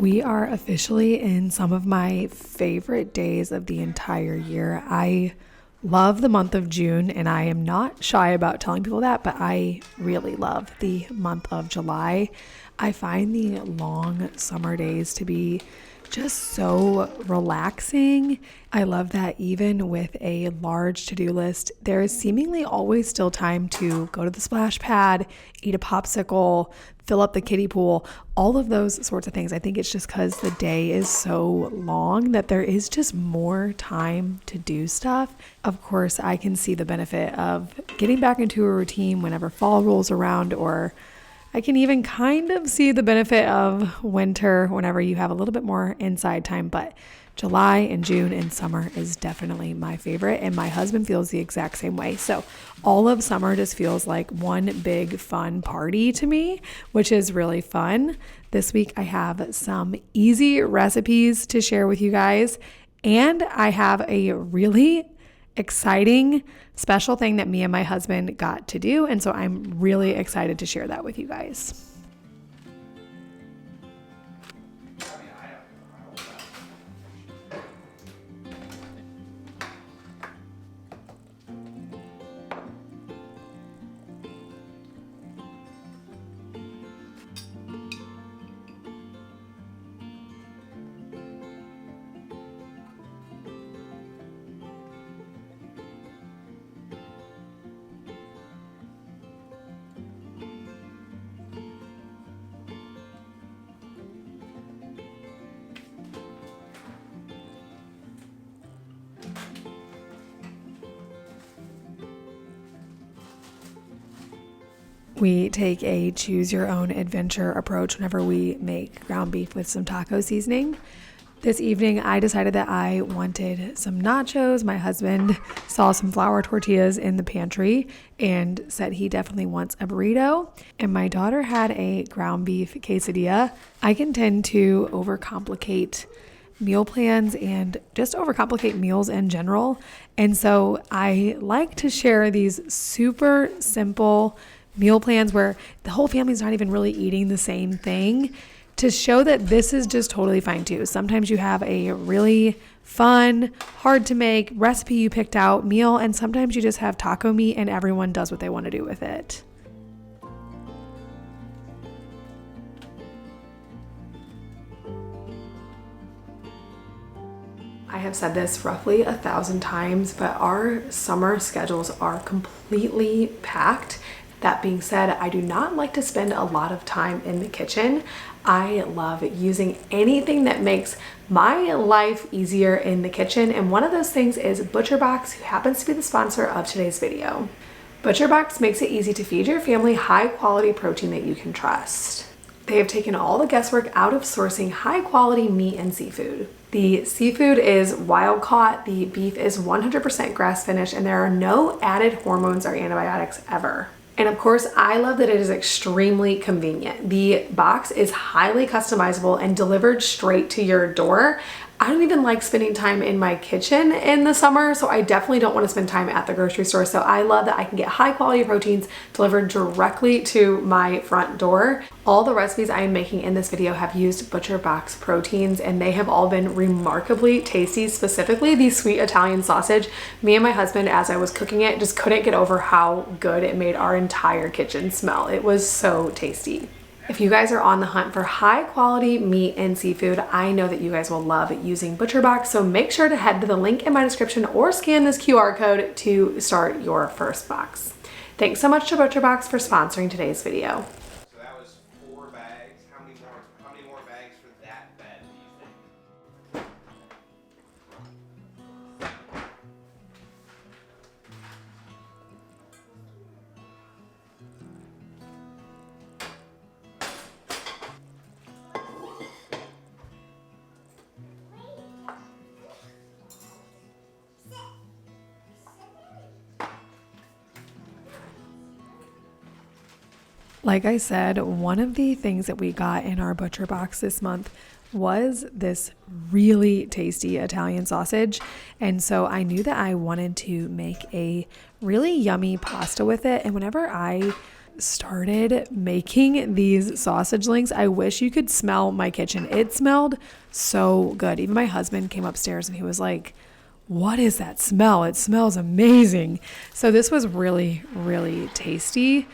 We are officially in some of my favorite days of the entire year. I love the month of June, and I am not shy about telling people that, but I really love the month of July. I find the long summer days to be just so relaxing. I love that even with a large to-do list, there is seemingly always still time to go to the splash pad, eat a popsicle, fill up the kiddie pool, all of those sorts of things. I think it's just because the day is so long that there is just more time to do stuff. Of course, I can see the benefit of getting back into a routine whenever fall rolls around, or I can even kind of see the benefit of winter whenever you have a little bit more inside time, but July and June and summer is definitely my favorite, and my husband feels the exact same way. So all of summer just feels like one big fun party to me, which is really fun. This week I have some easy recipes to share with you guys, and I have a really exciting special thing that me and my husband got to do, and so I'm really excited to share that with you guys. We take a choose your own adventure approach whenever we make ground beef with some taco seasoning. This evening, I decided that I wanted some nachos. My husband saw some flour tortillas in the pantry and said he definitely wants a burrito. And my daughter had a ground beef quesadilla. I can tend to overcomplicate meal plans and just overcomplicate meals in general. And so I like to share these super simple meal plans where the whole family's not even really eating the same thing, to show that this is just totally fine too. Sometimes you have a really fun, hard to make recipe you picked out meal, and sometimes you just have taco meat and everyone does what they want to do with it. I have said this roughly 1,000 times, but our summer schedules are completely packed. That being said, I do not like to spend a lot of time in the kitchen. I love using anything that makes my life easier in the kitchen, and one of those things is ButcherBox, who happens to be the sponsor of today's video. ButcherBox makes it easy to feed your family high quality protein that you can trust. They have taken all the guesswork out of sourcing high quality meat and seafood. The seafood is wild caught, the beef is 100% grass finished, and there are no added hormones or antibiotics ever. And of course, I love that it is extremely convenient. The box is highly customizable and delivered straight to your door. I don't even like spending time in my kitchen in the summer, so I definitely don't want to spend time at the grocery store. So I love that I can get high quality proteins delivered directly to my front door. All the recipes I am making in this video have used ButcherBox proteins, and they have all been remarkably tasty. Specifically the sweet Italian sausage. Me and my husband, as I was cooking it, just couldn't get over how good it made our entire kitchen smell. It was so tasty. If you guys are on the hunt for high quality meat and seafood, I know that you guys will love using ButcherBox, so make sure to head to the link in my description or scan this QR code to start your first box. Thanks so much to ButcherBox for sponsoring today's video. So that was 4 bags. How many more bags for that bed do you think? Like I said, one of the things that we got in our ButcherBox this month was this really tasty Italian sausage. And so I knew that I wanted to make a really yummy pasta with it. And whenever I started making these sausage links. I wish you could smell my kitchen. It smelled so good. Even my husband came upstairs and he was like, what is that smell? It smells amazing. So this was really, really tasty.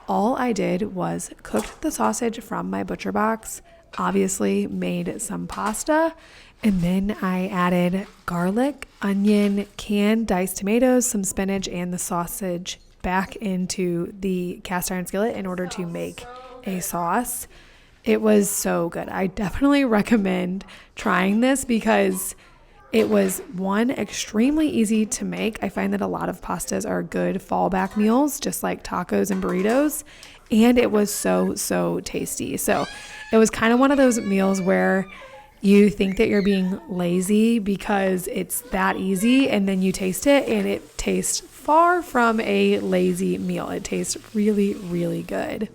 All I did was cooked the sausage from my butcher box, obviously made some pasta, and then I added garlic, onion, canned diced tomatoes, some spinach, and the sausage back into the cast iron skillet in order to make a sauce. It was so good. I definitely recommend trying this because it was, one, extremely easy to make. I find that a lot of pastas are good fallback meals, just like tacos and burritos. And it was so tasty. So it was kind of one of those meals where you think that you're being lazy because it's that easy, and then you taste it and it tastes far from a lazy meal. It tastes really, really good.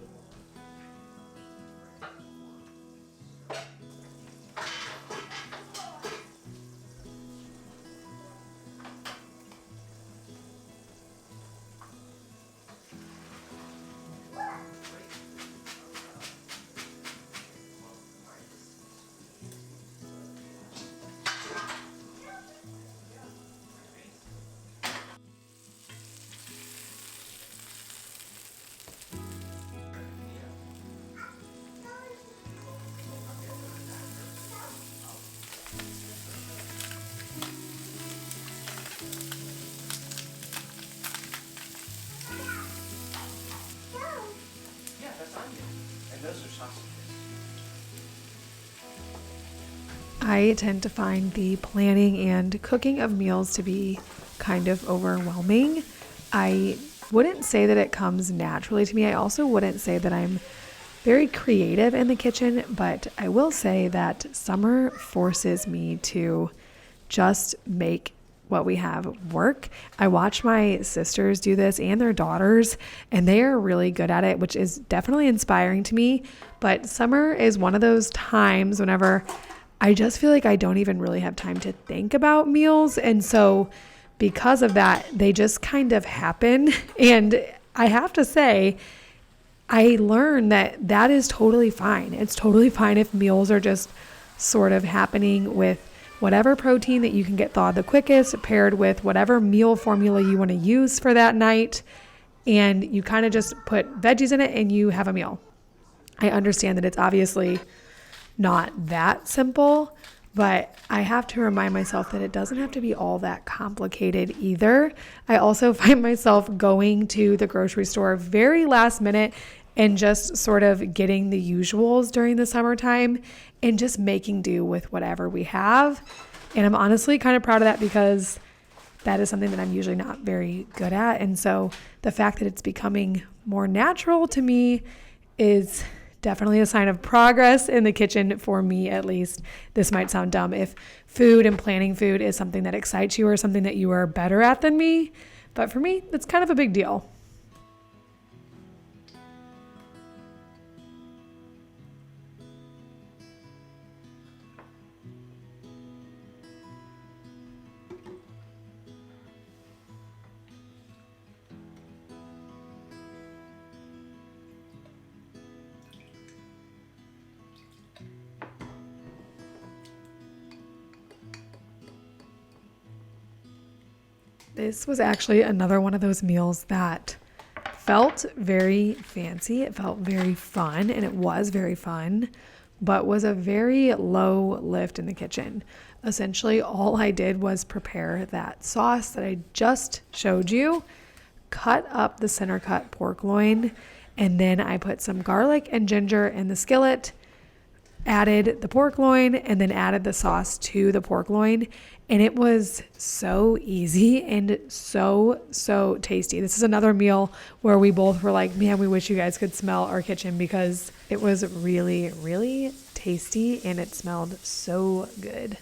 I tend to find the planning and cooking of meals to be kind of overwhelming. I wouldn't say that it comes naturally to me. I also wouldn't say that I'm very creative in the kitchen, but I will say that summer forces me to just make what we have work. I watch my sisters do this and their daughters, and they are really good at it, which is definitely inspiring to me. But summer is one of those times whenever I just feel like I don't even really have time to think about meals. And so because of that, they just kind of happen. And I have to say, I learned that that is totally fine. It's totally fine if meals are just sort of happening with whatever protein that you can get thawed the quickest, paired with whatever meal formula you want to use for that night. And you kind of just put veggies in it and you have a meal. I understand that it's obviously not that simple, but I have to remind myself that it doesn't have to be all that complicated either. I also find myself going to the grocery store very last minute and just sort of getting the usuals during the summertime and just making do with whatever we have. And I'm honestly kind of proud of that because that is something that I'm usually not very good at. And so the fact that it's becoming more natural to me is definitely a sign of progress in the kitchen for me, at least. This might sound dumb if food and planning food is something that excites you or something that you are better at than me. But for me, it's kind of a big deal. This was actually another one of those meals that felt very fancy. It felt very fun, and it was very fun, but was a very low lift in the kitchen. Essentially, all I did was prepare that sauce that I just showed you, cut up the center cut pork loin, and then I put some garlic and ginger in the skillet, added the pork loin, and then added the sauce to the pork loin. And it was so easy and so tasty. This is another meal where we both were like, man, we wish you guys could smell our kitchen because it was really, really tasty and it smelled so good.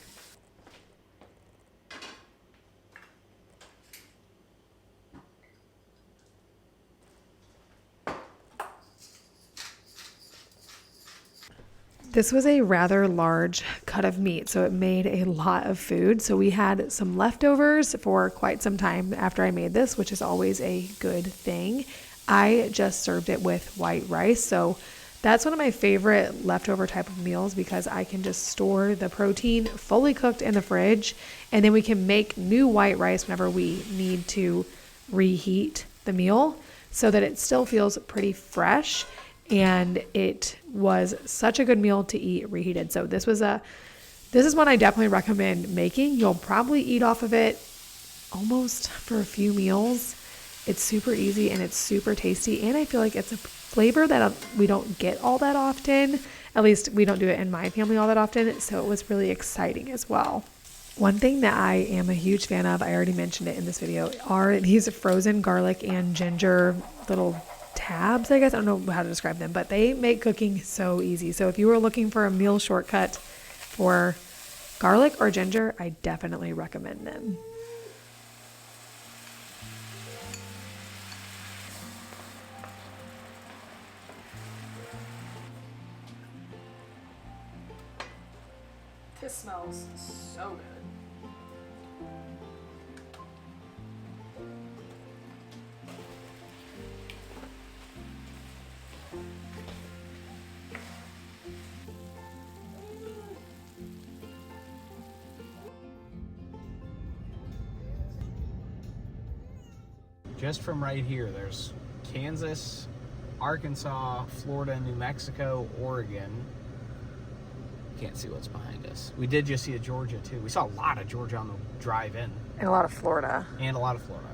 This was a rather large cut of meat, so it made a lot of food. So we had some leftovers for quite some time after I made this, which is always a good thing. I just served it with white rice. So that's one of my favorite leftover type of meals because I can just store the protein fully cooked in the fridge, and then we can make new white rice whenever we need to reheat the meal so that it still feels pretty fresh. And it was such a good meal to eat reheated. So this is one I definitely recommend making. You'll probably eat off of it almost for a few meals. It's super easy and it's super tasty. And I feel like it's a flavor that we don't get all that often. At least we don't do it in my family all that often. So it was really exciting as well. One thing that I am a huge fan of, I already mentioned it in this video, are these frozen garlic and ginger little tabs, I guess. I don't know how to describe them, but they make cooking so easy. So if you were looking for a meal shortcut for garlic or ginger, I definitely recommend them. This smells so good. Just from right here, there's Kansas, Arkansas, Florida, New Mexico, Oregon. Can't see what's behind us. We did just see a Georgia too. We saw a lot of Georgia on the drive in. And a lot of Florida. And a lot of Florida.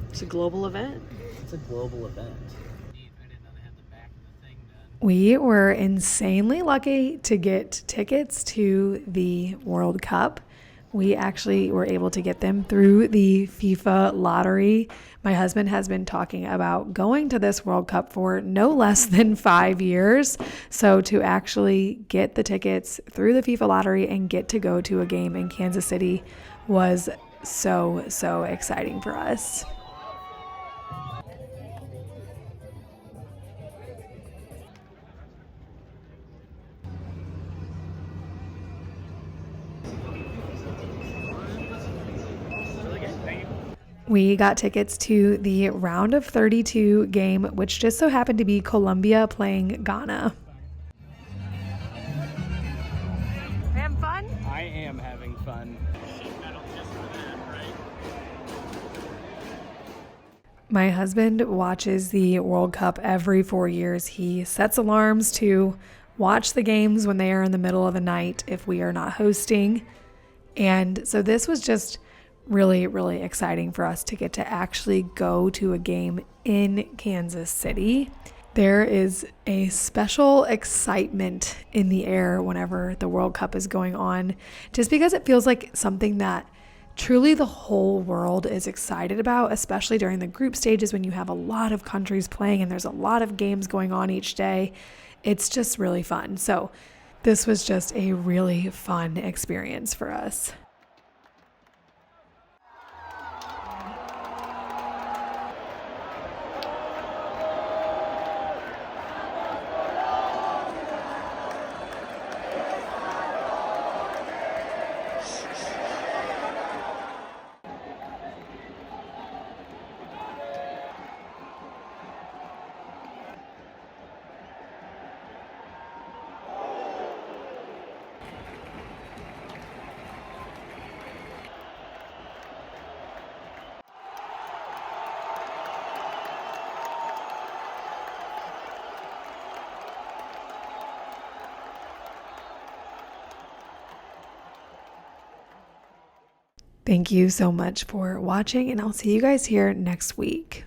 It's a global event. It's a global event. I didn't know they had the back of the thing done. We were insanely lucky to get tickets to the World Cup. We actually were able to get them through the FIFA lottery. My husband has been talking about going to this World Cup for no less than 5 years. So to actually get the tickets through the FIFA lottery and get to go to a game in Kansas City was so exciting for us. We got tickets to the round of 32 game, which just so happened to be Colombia playing Ghana. Having fun? I am having fun. My husband watches the World Cup every 4 years. He sets alarms to watch the games when they are in the middle of the night if we are not hosting. And so this was just really exciting for us to get to actually go to a game in Kansas City. There is a special excitement in the air whenever the World Cup is going on, just because it feels like something that truly the whole world is excited about, especially during the group stages when you have a lot of countries playing and there's a lot of games going on each day. It's just really fun. So this was just a really fun experience for us. Thank you so much for watching, and I'll see you guys here next week.